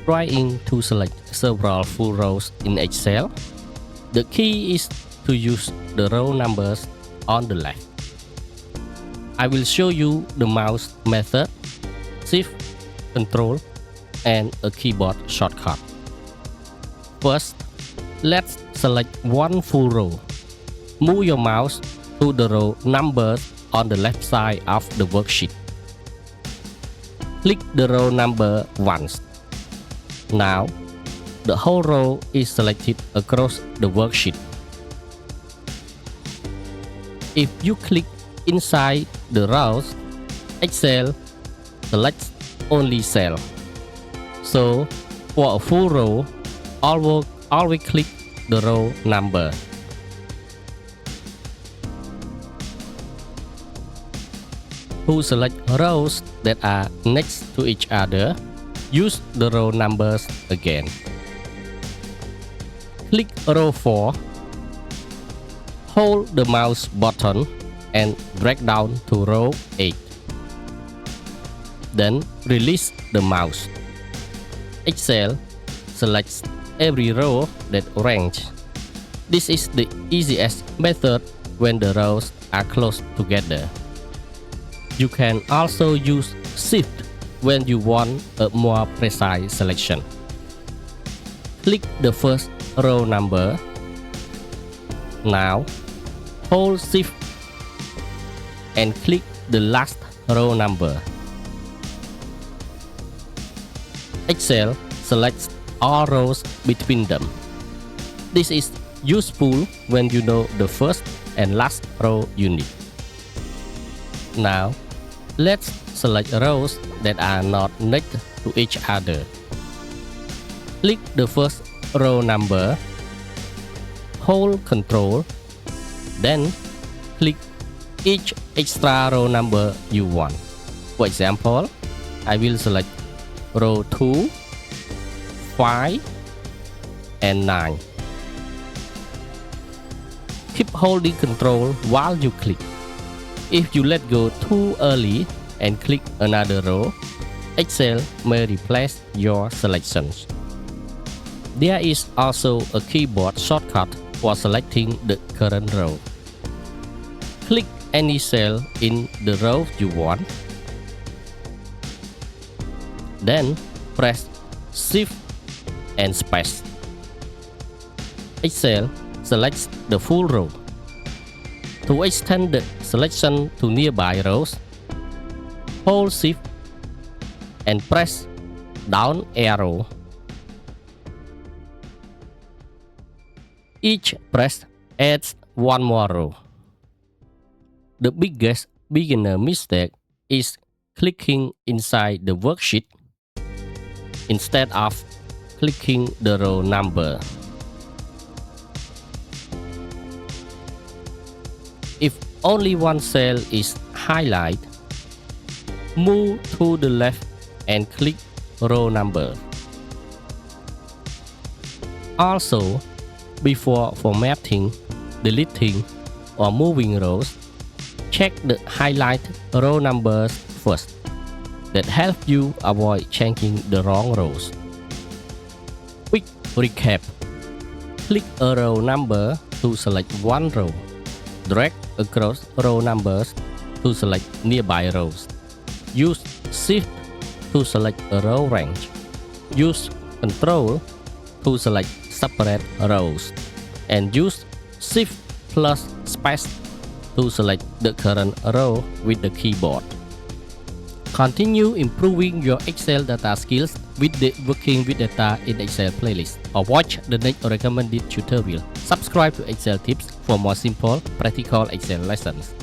Trying to select several full rows in Excel, the key is to use the row numbers on the left. I will show you the mouse method, Shift, Ctrl, and a keyboard shortcut. First, let's select one full row. Move your mouse to the row numbers on the left side of the worksheet. Click the row number once. Now, the whole row is selected across the worksheet. If you click inside the rows, Excel selects only cell. So, for a full row, always click the row number. To select rows that are next to each other, use the row numbers again. Click row 4. Hold the mouse button and drag down to row 8. Then release the mouse. Excel selects every row that ranks. This is the easiest method when the rows are close together. You can also use Shift when you want a more precise selection. Click the first row number. Now, hold Shift and click the last row number. Excel selects all rows between them. This is useful when you know the first and last row you need. Now, let's select rows that are not next to each other. Click the first row number, hold Ctrl, then click each extra row number you want. For example, I will select row 2, 5, and 9. Keep holding Ctrl while you click. If you let go too early and click another row, Excel may replace your selections. There is also a keyboard shortcut for selecting the current row. Click any cell in the row you want. Then press Shift and Space. Excel selects the full row. To extend the selection to nearby rows, hold Shift and press down arrow. Each press adds one more row. The biggest beginner mistake is clicking inside the worksheet instead of clicking the row number. If only one cell is highlighted, move to the left and click row number. Also, before formatting, deleting, or moving rows, check the highlighted row numbers first. That helps you avoid changing the wrong rows. Quick recap. Click a row number to select one row. Drag across row numbers to select nearby rows. Use Shift to select a row range. Use Ctrl to select separate rows. And use Shift plus Space to select the current row with the keyboard. Continue improving your Excel data skills with the Working with Data in Excel playlist, or watch the next recommended tutorial. Subscribe to XcelTips for more simple, practical Excel lessons.